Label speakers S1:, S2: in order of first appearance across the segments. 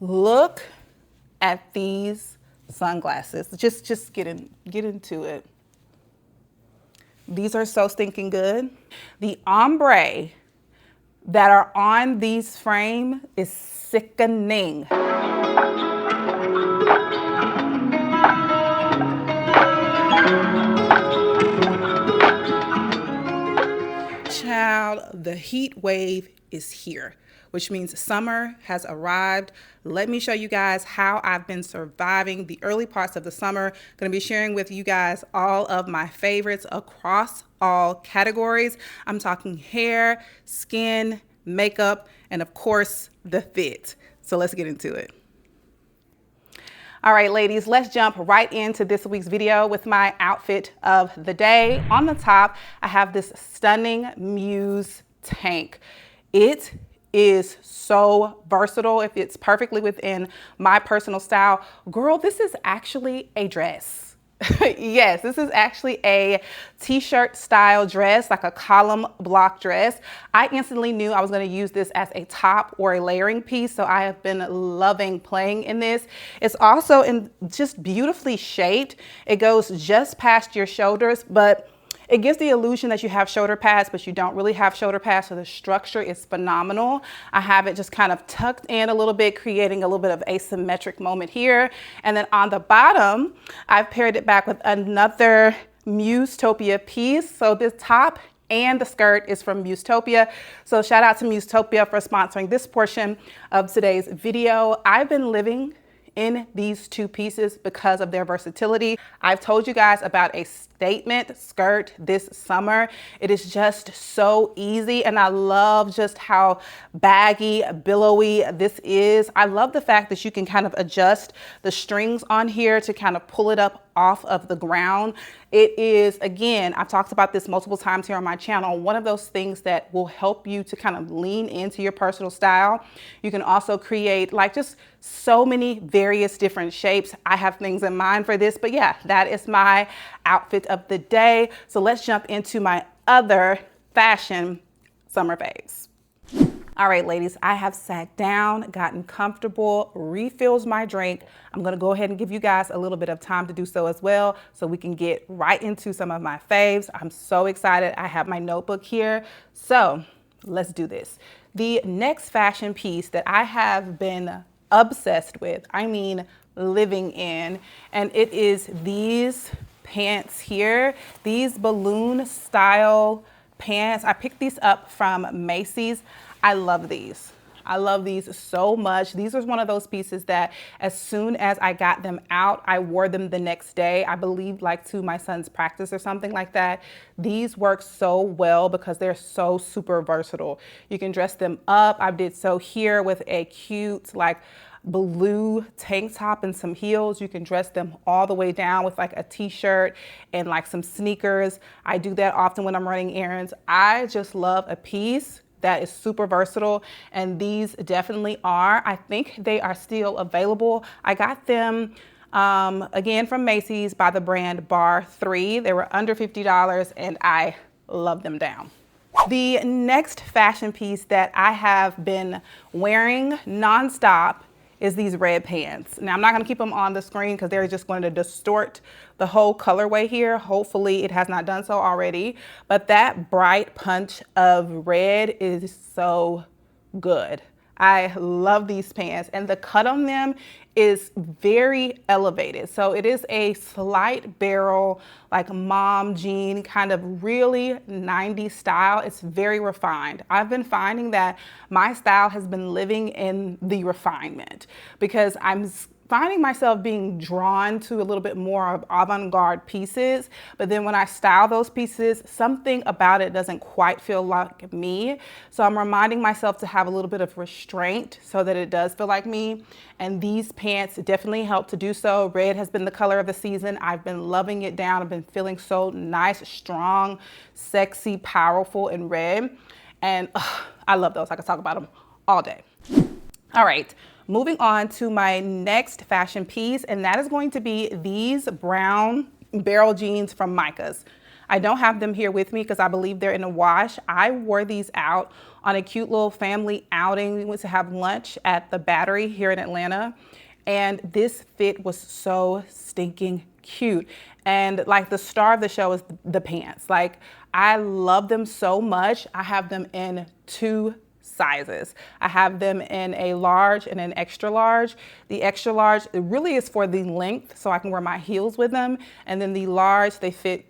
S1: Look at these sunglasses. Just get into it. These are so stinking good. The ombre that are on these frame is sickening. Child, the heat wave is here, which means summer has arrived. Let me show you guys how I've been surviving the early parts of the summer. Going to be sharing with you guys all of my favorites across all categories. I'm talking hair, skin, makeup, and of course, the fit. So let's get into it. All right, ladies, let's jump right into this week's video with my outfit of the day. On the top, I have this stunning Muse tank. It is so versatile. It fits perfectly within my personal style. Girl, this is actually a dress. Yes, this is actually a t-shirt style dress, like a column block dress. I instantly knew I was going to use this as a top or a layering piece, so I have been loving playing in this. It's also just beautifully shaped. It goes just past your shoulders, but it gives the illusion that you have shoulder pads, but you don't really have shoulder pads, so the structure is phenomenal. I have it just kind of tucked in a little bit, creating a little bit of asymmetric moment here. And then on the bottom, I've paired it back with another Musetopia piece. So this top and the skirt is from Musetopia. So shout out to Musetopia for sponsoring this portion of today's video. I've been living in these two pieces because of their versatility. I've told you guys about a statement skirt this summer. It is just so easy, and I love just how baggy, billowy this is. I love the fact that you can kind of adjust the strings on here to kind of pull it up off of the ground. It is, again, I've talked about this multiple times here on my channel, one of those things that will help you to kind of lean into your personal style. You can also create like just so many various different shapes. I have things in mind for this, but yeah, that is my outfit of the day. So let's jump into my other fashion summer faves. All right, ladies, I have sat down, gotten comfortable, refills my drink. I'm gonna go ahead and give you guys a little bit of time to do so as well, so we can get right into some of my faves. I'm so excited. I have my notebook here. So let's do this. The next fashion piece that I have been obsessed with, I mean living in, and it is these pants here, these balloon style pants. I picked these up from Macy's. I love these. I love these so much. These was one of those pieces that as soon as I got them out, I wore them the next day. I believe like to my son's practice or something like that. These work so well because they're so super versatile. You can dress them up. I did so here with a cute like blue tank top and some heels. You can dress them all the way down with like a t-shirt and like some sneakers. I do that often when I'm running errands. I just love a piece that is super versatile, and these definitely are. I think they are still available. I got them again from Macy's by the brand Bar 3. They were under $50 and I love them down. The next fashion piece that I have been wearing nonstop is these red pants. Now I'm not gonna keep them on the screen because they're just going to distort the whole colorway here. Hopefully it has not done so already, but that bright punch of red is so good. I love these pants, and the cut on them is very elevated. So it is a slight barrel, like mom jean, kind of really 90s style. It's very refined. I've been finding that my style has been living in the refinement because I'm finding myself being drawn to a little bit more of avant-garde pieces, but then when I style those pieces, something about it doesn't quite feel like me. So I'm reminding myself to have a little bit of restraint so that it does feel like me. And these pants definitely help to do so. Red has been the color of the season. I've been loving it down. I've been feeling so nice, strong, sexy, powerful in red. And I love those. I could talk about them all day. All right. Moving on to my next fashion piece, and that is going to be these brown barrel jeans from Micah's. I don't have them here with me because I believe they're in a wash. I wore these out on a cute little family outing. We went to have lunch at the Battery here in Atlanta, and this fit was so stinking cute. And like the star of the show is the pants. Like, I love them so much. I have them in 2 sizes. I have them in a large and an extra large. The extra large, it really is for the length, so I can wear my heels with them. And then the large, they fit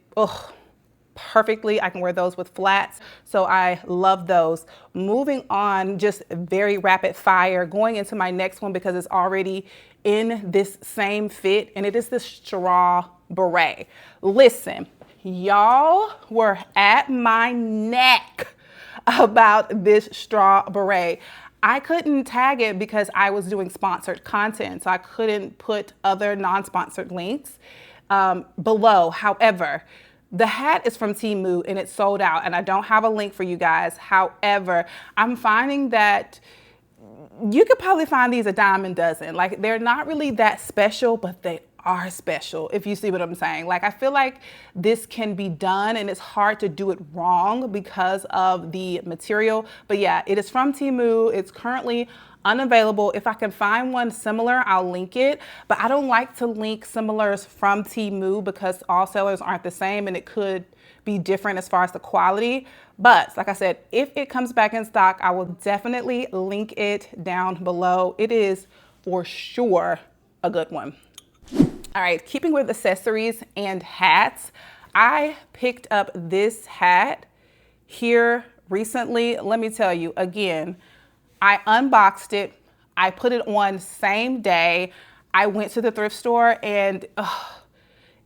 S1: perfectly. I can wear those with flats. So I love those. Moving on, just very rapid fire, going into my next one because it's already in this same fit, and it is the straw beret. Listen, y'all were at my neck about this straw beret. I couldn't tag it because I was doing sponsored content, so I couldn't put other non-sponsored links below. However, the hat is from Temu and it's sold out, and I don't have a link for you guys. However, I'm finding that you could probably find these a dime a dozen. Like, they're not really that special, but they are special, if you see what I'm saying. Like, I feel like this can be done, and it's hard to do it wrong because of the material. But yeah, it is from Temu. It's currently unavailable. If I can find one similar, I'll link it. But I don't like to link similars from Temu because all sellers aren't the same, and it could be different as far as the quality. But like I said, if it comes back in stock, I will definitely link it down below. It is for sure a good one. All right, keeping with accessories and hats, I picked up this hat here recently. Let me tell you, again, I unboxed it. I put it on same day. I went to the thrift store, and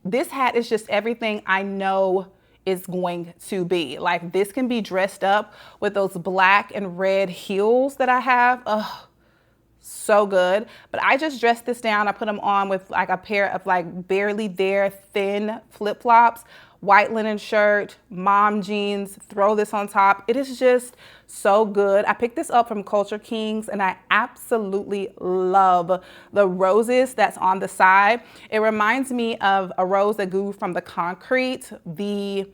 S1: this hat is just everything I know it's going to be. Like, this can be dressed up with those black and red heels that I have. So good. But I just dressed this down. I put them on with like a pair of like barely there thin flip-flops, white linen shirt, mom jeans, throw this on top. It is just so good. I picked this up from Culture Kings, and I absolutely love the roses that's on the side. It reminds me of a rose that grew from the concrete, the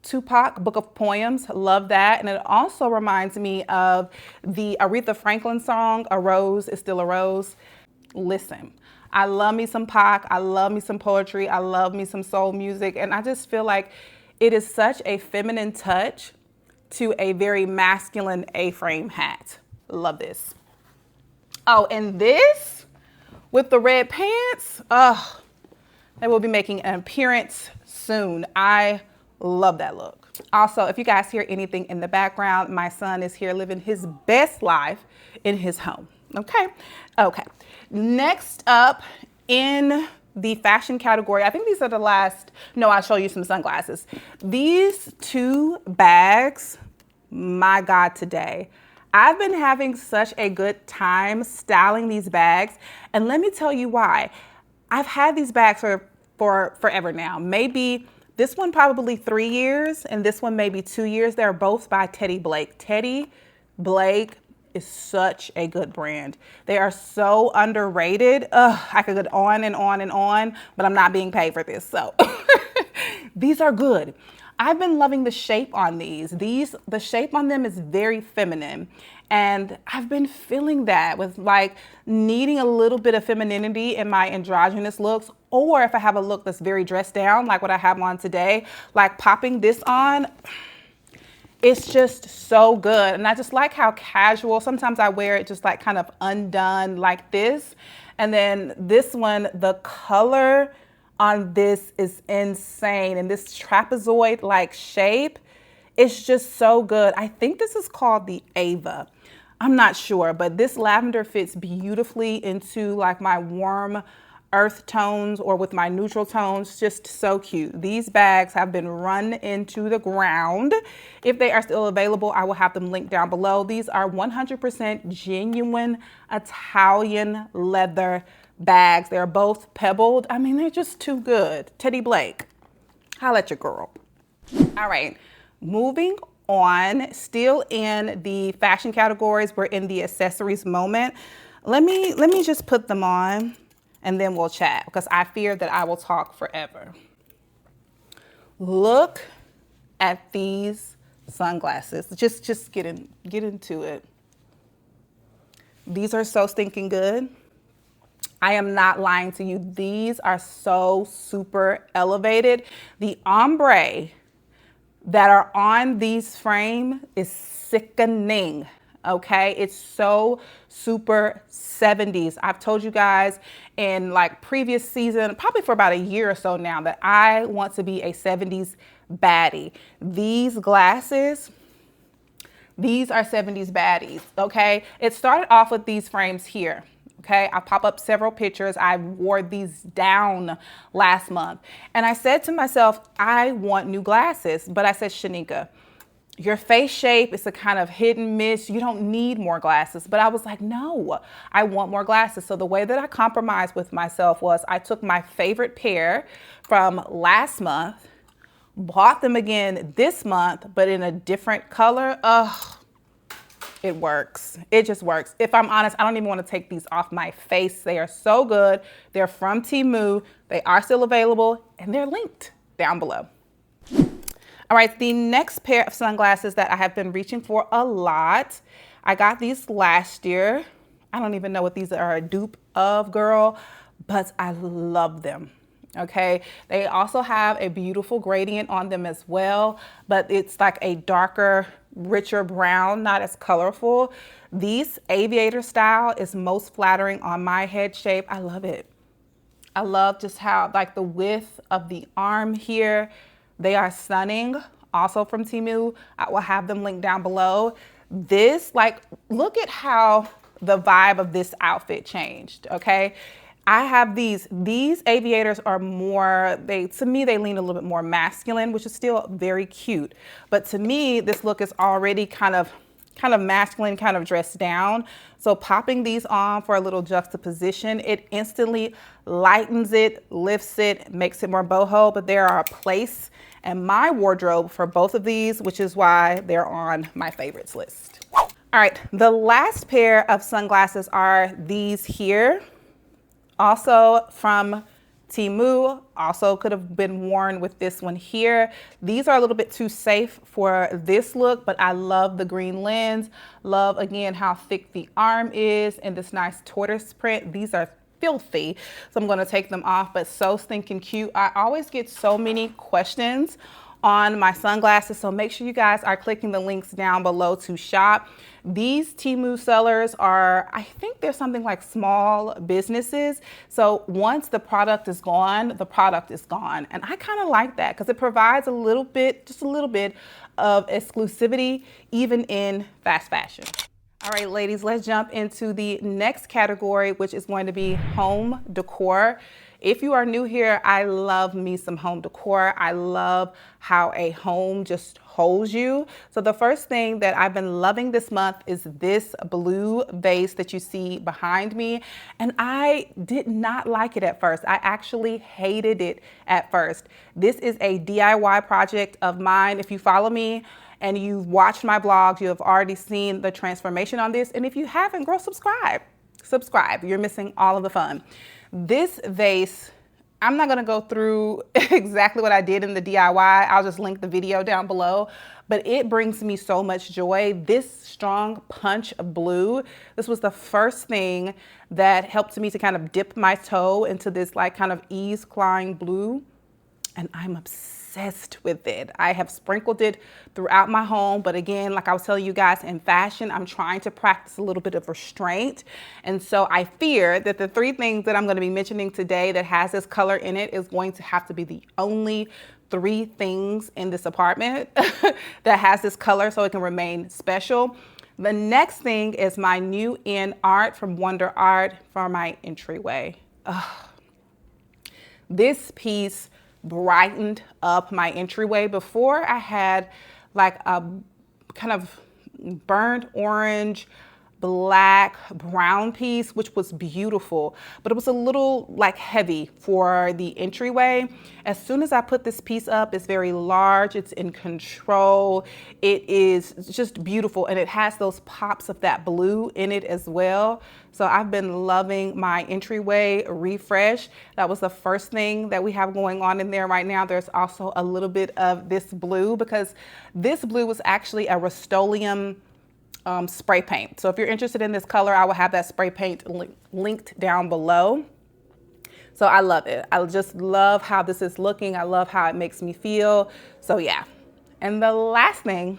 S1: Tupac Book of Poems. Love that. And it also reminds me of the Aretha Franklin song, A Rose is Still a Rose. Listen, I love me some Pac. I love me some poetry. I love me some soul music. And I just feel like it is such a feminine touch to a very masculine A-frame hat. Love this. Oh, and this with the red pants, they will be making an appearance soon. I love that look. Also, if you guys hear anything in the background, my son is here living his best life in his home. Okay. Next up in the fashion category, I think these are the last. No, I'll show you some sunglasses. These 2 bags, my God, today. I've been having such a good time styling these bags, and let me tell you why. I've had these bags for forever now. Maybe this one probably 3 years, and this one maybe 2 years. They're both by Teddy Blake. Teddy Blake is such a good brand. They are so underrated. I could go on and on and on, but I'm not being paid for this, so these are good. I've been loving the shape on these. The shape on them is very feminine, and I've been feeling that with like needing a little bit of femininity in my androgynous looks, or if I have a look that's very dressed down, like what I have on today, like popping this on, it's just so good. And I just like how casual, sometimes I wear it just like kind of undone like this. And then this one, the color on this is insane. And this trapezoid like shape, it's just so good. I think this is called the Ava. I'm not sure, but this lavender fits beautifully into like my warm earth tones or with my neutral tones. Just so cute. These bags have been run into the ground. If they are still available, I will have them linked down below. These are 100% genuine Italian leather bags. They're both pebbled. I mean, they're just too good. Teddy Blake, holla at your girl. All right, moving on, still in the fashion categories, we're in the accessories moment. Let me just put them on and then we'll chat because I fear that I will talk forever. Look at these sunglasses. Just get into it. These are so stinking good. I am not lying to you. These are so super elevated. The ombre that are on these frame is sickening. Okay, it's so super 70s. I've told you guys in like previous season, probably for about a year or so now, that I want to be a 70s baddie. These glasses, these are 70s baddies. Okay, it started off with these frames here. Okay, I pop up several pictures. I wore these down last month and I said to myself, I want new glasses. But I said, Shanika, your face shape is a kind of hit and miss. You don't need more glasses. But I was like, no, I want more glasses. So the way that I compromised with myself was I took my favorite pair from last month, bought them again this month, but in a different color. Ugh. It works. It just works. If I'm honest, I don't even want to take these off my face. They are so good. They're from Temu. They are still available and they're linked down below. All right, the next pair of sunglasses that I have been reaching for a lot. I got these last year. I don't even know what these are a dupe of, girl, but I love them. Okay, they also have a beautiful gradient on them as well, but it's like a darker, richer brown, not as colorful. These aviator style is most flattering on my head shape. I love it. I love just how like the width of the arm here. They are stunning, also from Temu. I will have them linked down below. This, like, look at how the vibe of this outfit changed, okay? I have these aviators are more, to me, they lean a little bit more masculine, which is still very cute. But to me, this look is already kind of masculine, kind of dressed down. So popping these on for a little juxtaposition, it instantly lightens it, lifts it, makes it more boho, but there are a place in my wardrobe for both of these, which is why they're on my favorites list. All right, the last pair of sunglasses are these here. Also from Temu, also could have been worn with this one here. These are a little bit too safe for this look, but I love the green lens. Love, again, how thick the arm is and this nice tortoise print. These are filthy, so I'm gonna take them off, but so stinking cute. I always get so many questions on my sunglasses, so make sure you guys are clicking the links down below to shop. These Temu sellers are, I think they're something like small businesses. So once the product is gone, the product is gone. And I kind of like that because it provides a little bit, just a little bit of exclusivity, even in fast fashion. All right, ladies, let's jump into the next category, which is going to be home decor. If you are new here, I love me some home decor. I love how a home just holds you. So the first thing that I've been loving this month is this blue vase that you see behind me. And I did not like it at first. I actually hated it at first. This is a DIY project of mine. If you follow me and you've watched my blogs, you have already seen the transformation on this. And if you haven't, girl, subscribe. Subscribe. You're missing all of the fun. This vase, I'm not gonna go through exactly what I did in the DIY. I'll just link the video down below, but it brings me so much joy. This strong punch of blue, this was the first thing that helped me to kind of dip my toe into this like kind of ease Klein blue, and I'm obsessed with it. I have sprinkled it throughout my home, but again, like I was telling you guys, in fashion, I'm trying to practice a little bit of restraint. And so I fear that the three things that I'm going to be mentioning today that has this color in it is going to have to be the only three things in this apartment that has this color so it can remain special. The next thing is my new in art from Wonder Art for my entryway. This piece brightened up my entryway. Before I had like a kind of burnt orange, black brown piece, which was beautiful, but it was a little like heavy for the entryway. As soon as I put this piece up, it's very large, it's in control, it is just beautiful, and it has those pops of that blue in it as well. So I've been loving my entryway refresh. That was the first thing that we have going on in there right now. There's also a little bit of this blue, because this blue was actually a Rust-Oleum spray paint. So if you're interested in this color, I will have that spray paint linked down below. So I love it. I just love how this is looking. I love how it makes me feel. So yeah. And the last thing,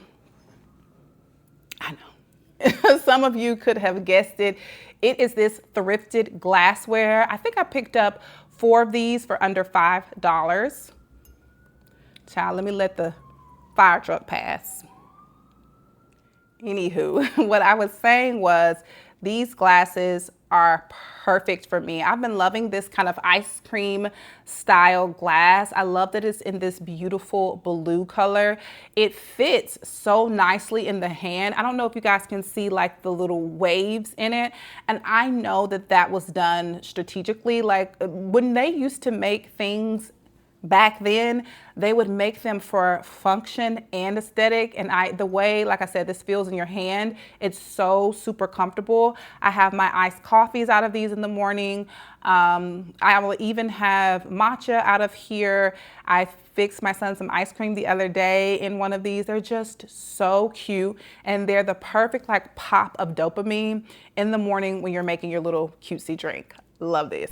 S1: I know, some of you could have guessed it. It is this thrifted glassware. I think I picked up 4 of these for under $5. Child, let me let the fire truck pass. Anywho, what I was saying was these glasses are perfect for me. I've been loving this kind of ice cream style glass. I love that it's in this beautiful blue color. It fits so nicely in the hand. I don't know if you guys can see like the little waves in it. And I know that that was done strategically. Like when they used to make things back then, they would make them for function and aesthetic. And the way, like I said, this feels in your hand, it's so super comfortable. I have my iced coffees out of these in the morning. I will even have matcha out of here. I fixed my son some ice cream the other day in one of these. They're just so cute. And they're the perfect like pop of dopamine in the morning when you're making your little cutesy drink. Love this.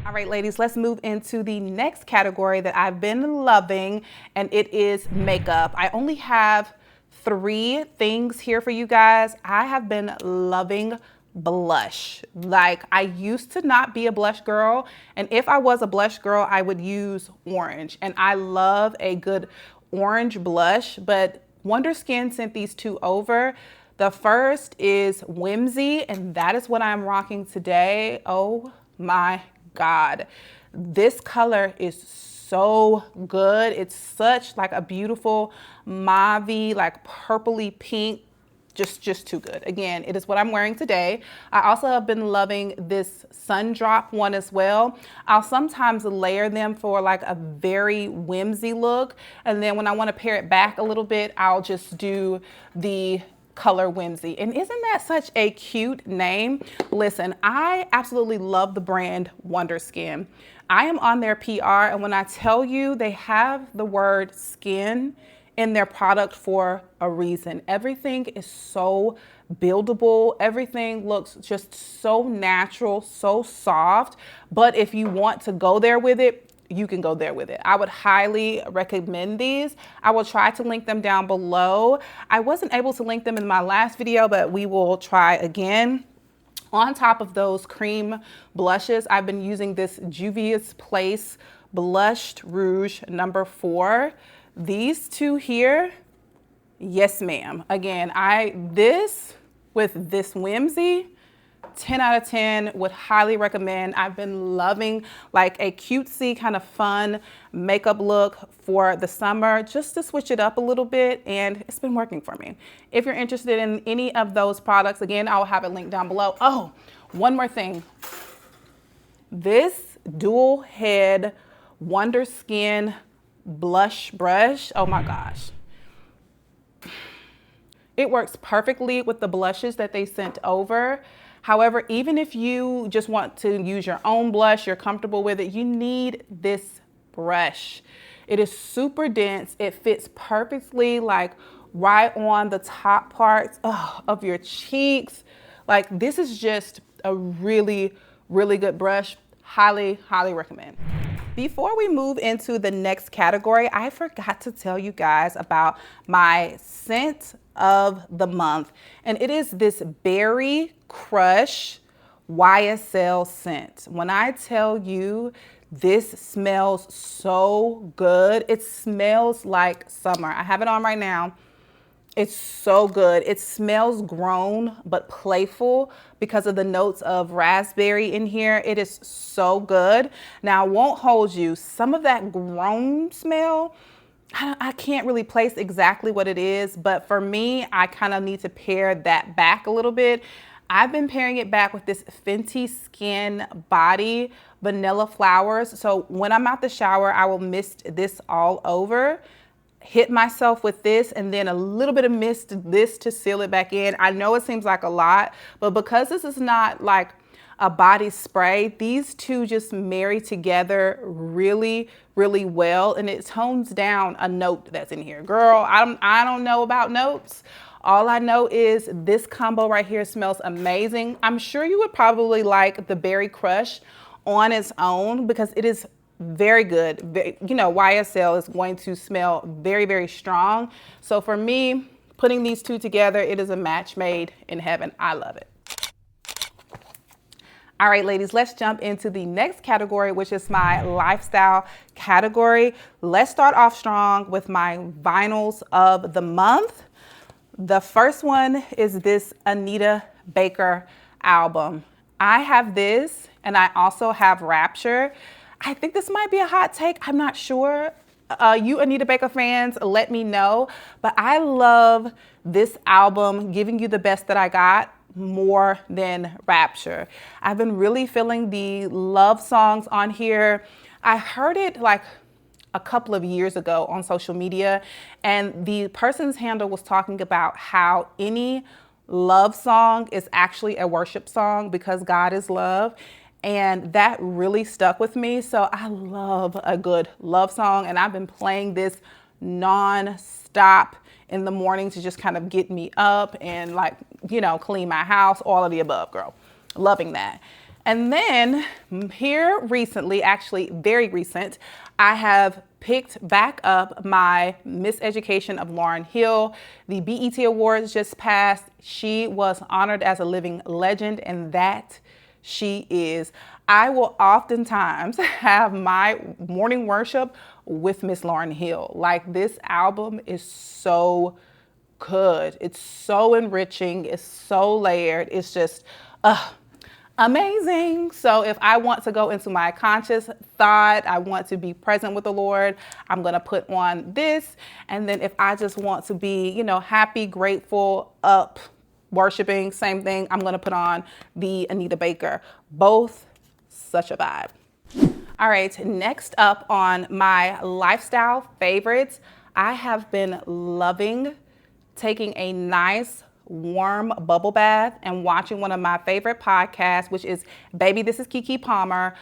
S1: All right, ladies, let's move into the next category that I've been loving, and it is makeup. I only have 3 things here for you guys. I have been loving blush. Like, I used to not be a blush girl, and if I was a blush girl, I would use orange, and I love a good orange blush, but WONDERSKIN sent these 2 over. The first is Whimsy, and that is what I'm rocking today. Oh my God, this color is so good. It's such like a beautiful mauve, like purpley pink, just too good. Again, it is what I'm wearing today. I also have been loving this sun drop one as well. I'll sometimes layer them for like a very whimsy look, and then when I want to pair it back a little bit, I'll just do the color Whimsy. And isn't that such a cute name? Listen, I absolutely love the brand WONDERSKIN. I am on their PR, and when I tell you they have the word skin in their product for a reason. Everything is so buildable. Everything looks just so natural, so soft. But if you want to go there with it, you can go there with it. I would highly recommend these. I will try to link them down below. I wasn't able to link them in my last video, but we will try again. On top of those cream blushes, I've been using this Juvia's Place Blushed Rouge number 4. These 2 here, yes ma'am. Again, this with this Whimsy, 10 out of 10, would highly recommend. I've been loving like a cutesy kind of fun makeup look for the summer, just to switch it up a little bit, and it's been working for me. If you're interested in any of those products, again, I'll have it linked down below. Oh, one more thing. This dual head WONDERSKIN blush brush, oh my gosh. It works perfectly with the blushes that they sent over. However, even if you just want to use your own blush, you're comfortable with it, you need this brush. It is super dense. It fits perfectly like right on the top parts of your cheeks. Like, this is just a really, really good brush. Highly, highly recommend. Before we move into the next category, I forgot to tell you guys about my scent of the month, and it is this Berry Crush YSL scent. When I tell you, this smells so good. It smells like summer. I have it on right now. It's so good. It smells grown but playful because of the notes of raspberry in here. It is so good. Now, I won't hold you. Some of that grown smell, I can't really place exactly what it is, but for me, I kind of need to pare that back a little bit. I've been pairing it back with this Fenty Skin Body Vanilla Flowers. So when I'm out the shower, I will mist this all over, hit myself with this, and then a little bit of mist this to seal it back in. I know it seems like a lot, but because this is not like a body spray, these two just marry together really, really well, and it tones down a note that's in here. Girl, I don't know about notes. All I know is this combo right here smells amazing. I'm sure you would probably like the Berry Crush on its own because it is very good. You know, YSL is going to smell very, very strong. So for me, putting these two together, it is a match made in heaven. I love it. All right, ladies, let's jump into the next category, which is my lifestyle category. Let's start off strong with my vinyls of the month. The first one is this Anita Baker album. I have this, and I also have Rapture. I think this might be a hot take. I'm not sure. You Anita Baker fans, let me know. But I love this album, Giving You the Best That I Got, more than Rapture. I've been really feeling the love songs on here. I heard it like a couple of years ago on social media, and the person's handle was talking about how any love song is actually a worship song because God is love. And that really stuck with me. So I love a good love song, and I've been playing this non-stop in the morning to just kind of get me up and, like, you know, clean my house, all of the above, girl. Loving that. And then here recently, actually very recent, I have picked back up my Miseducation of Lauryn Hill. The BET Awards just passed. She was honored as a living legend, and that she is. I will oftentimes have my morning worship with Miss Lauryn Hill. Like, this album is so good. It's so enriching. It's so layered. It's just amazing. So if I want to go into my conscious thought, I want to be present with the Lord, I'm going to put on this. And then if I just want to be, you know, happy, grateful, up, worshiping, same thing, I'm going to put on the Anita Baker. Both such a vibe. All right, next up on my lifestyle favorites, I have been loving taking a nice warm bubble bath and watching one of my favorite podcasts, which is Baby, This is Keke Palmer.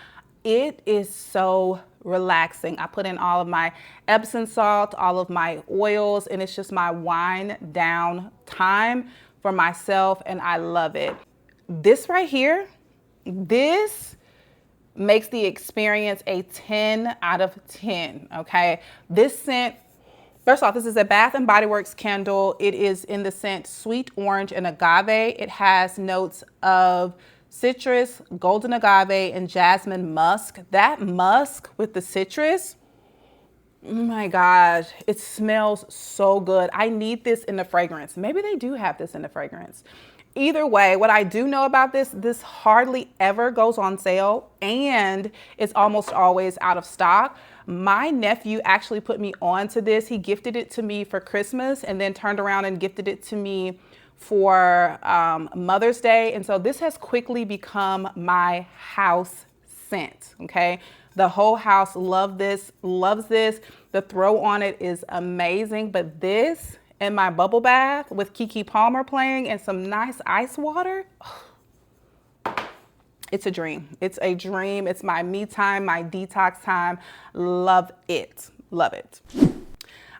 S1: It is so relaxing. I put in all of my Epsom salt, all of my oils, and it's just my wind down time for myself, and I love it. This right here, this makes the experience a 10 out of 10, okay? This scent, first off, this is a Bath & Body Works candle. It is in the scent Sweet Orange and Agave. It has notes of citrus, golden agave, and jasmine musk. That musk with the citrus, oh my gosh, it smells so good. I need this in the fragrance. Maybe they do have this in the fragrance. Either way, what I do know about this hardly ever goes on sale, and it's almost always out of stock. My nephew actually put me on to this. He gifted it to me for Christmas and then turned around and gifted it to me for Mother's Day. And so this has quickly become my house scent, okay? The whole house loves this. The throw on it is amazing, but this and my bubble bath with Keke Palmer playing and some nice ice water, it's a dream. It's a dream. It's my me time, my detox time. Love it. Love it.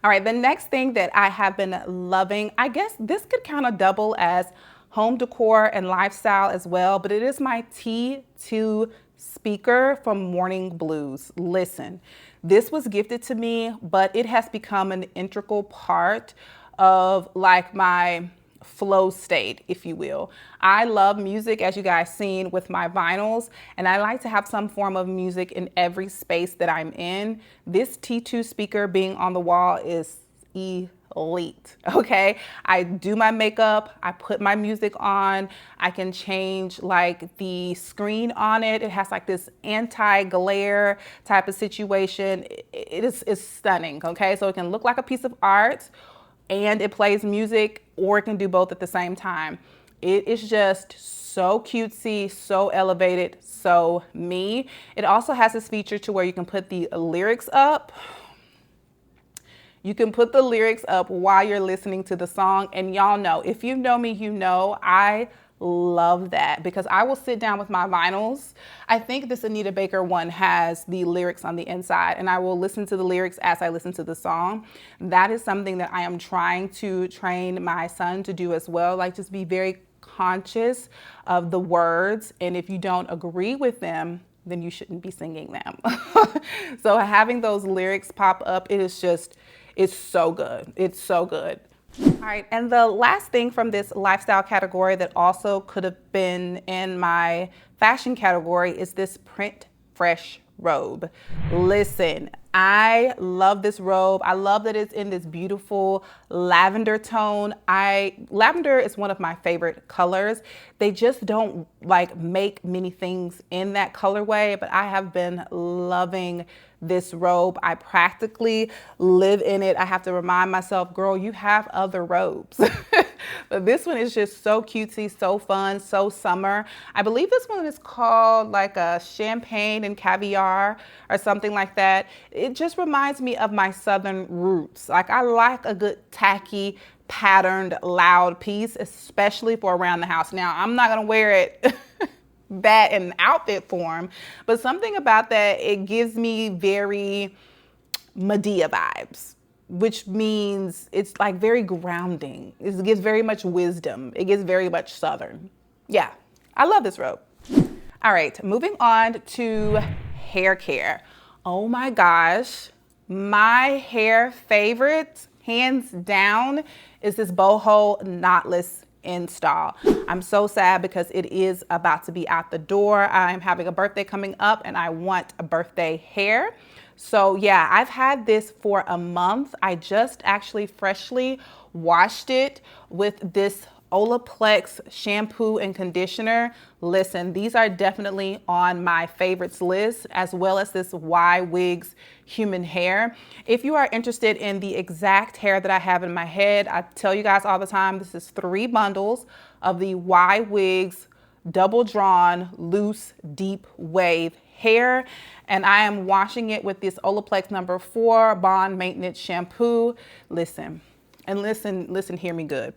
S1: All right, the next thing that I have been loving, I guess this could kind of double as home decor and lifestyle as well, but it is my T2 speaker from Morning Blues. Listen, this was gifted to me, but it has become an integral part of like my flow state, if you will. I love music, as you guys seen with my vinyls, and I like to have some form of music in every space that I'm in. This T2 speaker being on the wall is elite, okay? I do my makeup, I put my music on, I can change like the screen on it. It has like this anti-glare type of situation. It's stunning, okay? So it can look like a piece of art, and it plays music, or it can do both at the same time. It is just so cutesy, so elevated, so me. It also has this feature to where you can put the lyrics up. You can put the lyrics up while you're listening to the song. And y'all know, if you know me, you know I love that because I will sit down with my vinyls. I think this Anita Baker one has the lyrics on the inside, and I will listen to the lyrics as I listen to the song. That is something that I am trying to train my son to do as well. Like, just be very conscious of the words, and if you don't agree with them, then you shouldn't be singing them. So having those lyrics pop up, it's so good. It's so good. All right, and the last thing from this lifestyle category that also could have been in my fashion category is this print fresh robe. Listen, I love this robe. I love that it's in this beautiful lavender tone. Lavender is one of my favorite colors. They just don't like make many things in that colorway, but I have been loving this robe. I practically live in it. I have to remind myself, girl, you have other robes. But this one is just so cutesy, so fun, so summer. I believe this one is called like a champagne and caviar or something like that. It just reminds me of my southern roots. Like, I like a good tacky, patterned, loud piece, especially for around the house. Now, I'm not gonna wear it that in outfit form, but something about that, it gives me very Medea vibes, which means it's like very grounding. It gives very much wisdom. It gives very much southern. Yeah, I love this robe. All right, moving on to hair care. Oh my gosh, my hair favorite, hands down, is this Boho knotless install. I'm so sad because it is about to be out the door. I'm having a birthday coming up and I want a birthday hair. So yeah, I've had this for a month. I just actually freshly washed it with this Olaplex shampoo and conditioner. Listen, these are definitely on my favorites list, as well as this Ywigs human hair. If you are interested in the exact hair that I have in my head, I tell you guys all the time, this is 3 bundles of the Ywigs double drawn loose deep wave hair, and I am washing it with this Olaplex number 4 bond maintenance shampoo. Listen, hear me good.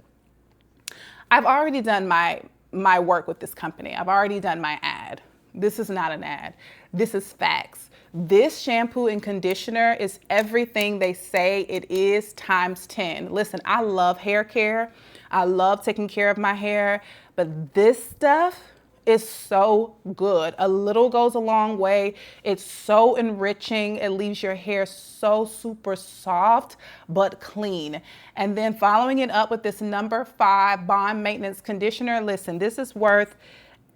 S1: I've already done my work with this company. I've already done my ad. This is not an ad. This is facts. This shampoo and conditioner is everything they say it is times 10. Listen, I love hair care. I love taking care of my hair, but this stuff is so good. A little goes a long way. It's so enriching. It leaves your hair so super soft but clean. And then following it up with this number 5 bond maintenance conditioner. Listen, this is worth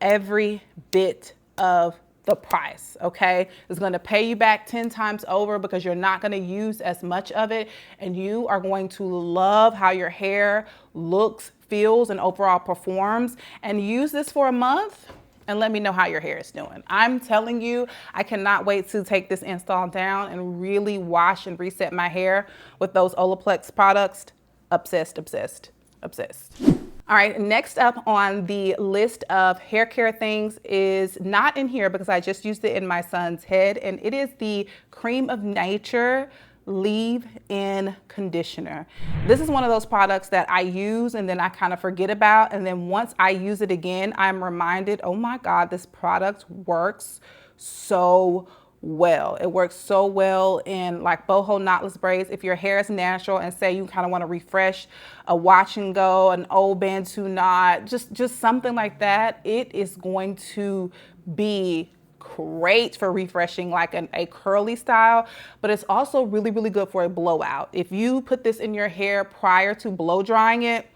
S1: every bit of the price, okay? It's gonna pay you back 10 times over because you're not gonna use as much of it, and you are going to love how your hair looks, feels, and overall performs. And use this for a month and let me know how your hair is doing. I'm telling you, I cannot wait to take this install down and really wash and reset my hair with those Olaplex products. Obsessed, obsessed, obsessed. All right, next up on the list of hair care things is not in here because I just used it in my son's head, and it is the Cream of Nature leave-in conditioner. This is one of those products that I use and then I kind of forget about, and then once I use it again, I'm reminded, oh my God, this product works so well. It works so well in like boho knotless braids. If your hair is natural and say you kind of want to refresh a wash and go, an old Bantu knot, just something like that, it is going to be great for refreshing like a curly style, but it's also really, really good for a blowout. If you put this in your hair prior to blow drying it,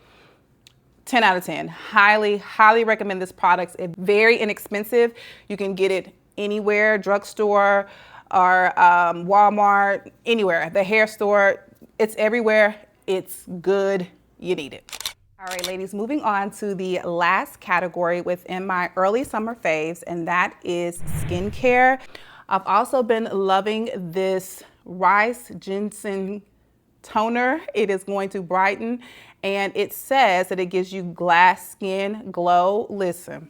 S1: 10 out of 10. Highly, highly recommend this product. It's very inexpensive. You can get it anywhere, drugstore or Walmart, anywhere. The hair store, it's everywhere. It's good. You need it. All right, ladies, moving on to the last category within my early summer faves, and that is skincare. I've also been loving this rice ginseng toner. It is going to brighten, and it says that it gives you glass skin glow. Listen,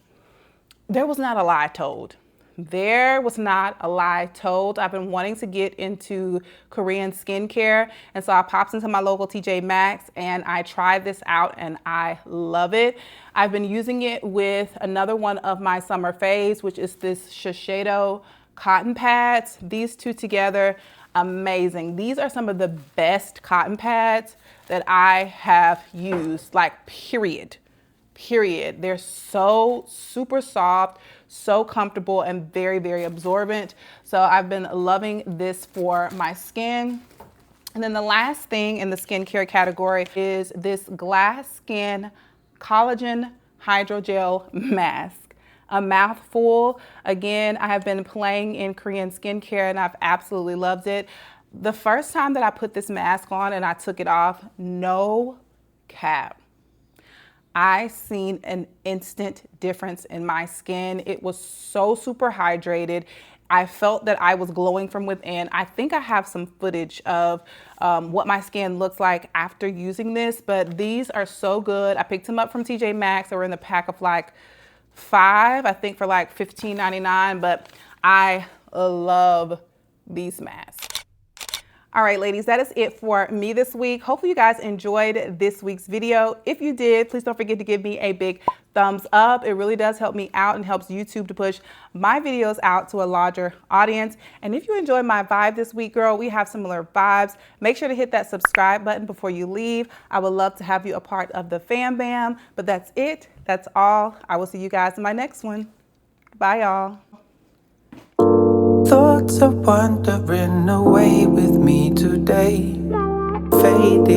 S1: there was not a lie told. There was not a lie told. I've been wanting to get into Korean skincare, and so I popped into my local TJ Maxx and I tried this out and I love it. I've been using it with another one of my summer faves, which is this Shiseido cotton pads. These two together, amazing. These are some of the best cotton pads that I have used, like period. They're so super soft, so comfortable, and very, very absorbent. So I've been loving this for my skin. And then the last thing in the skincare category is this Glass Skin Collagen Hydrogel Mask. A mouthful. Again, I have been playing in Korean skincare and I've absolutely loved it. The first time that I put this mask on and I took it off, no cap, I seen an instant difference in my skin. It was so super hydrated. I felt that I was glowing from within. I think I have some footage of what my skin looks like after using this, but these are so good. I picked them up from TJ Maxx. They were in the pack of like 5, I think for like $15.99, but I love these masks. All right, ladies, that is it for me this week. Hopefully you guys enjoyed this week's video. If you did, please don't forget to give me a big thumbs up. It really does help me out and helps YouTube to push my videos out to a larger audience. And if you enjoyed my vibe this week, girl, we have similar vibes. Make sure to hit that subscribe button before you leave. I would love to have you a part of the fam bam, but that's it. That's all. I will see you guys in my next one. Bye, y'all.
S2: Thoughts are wandering away with me today, fading.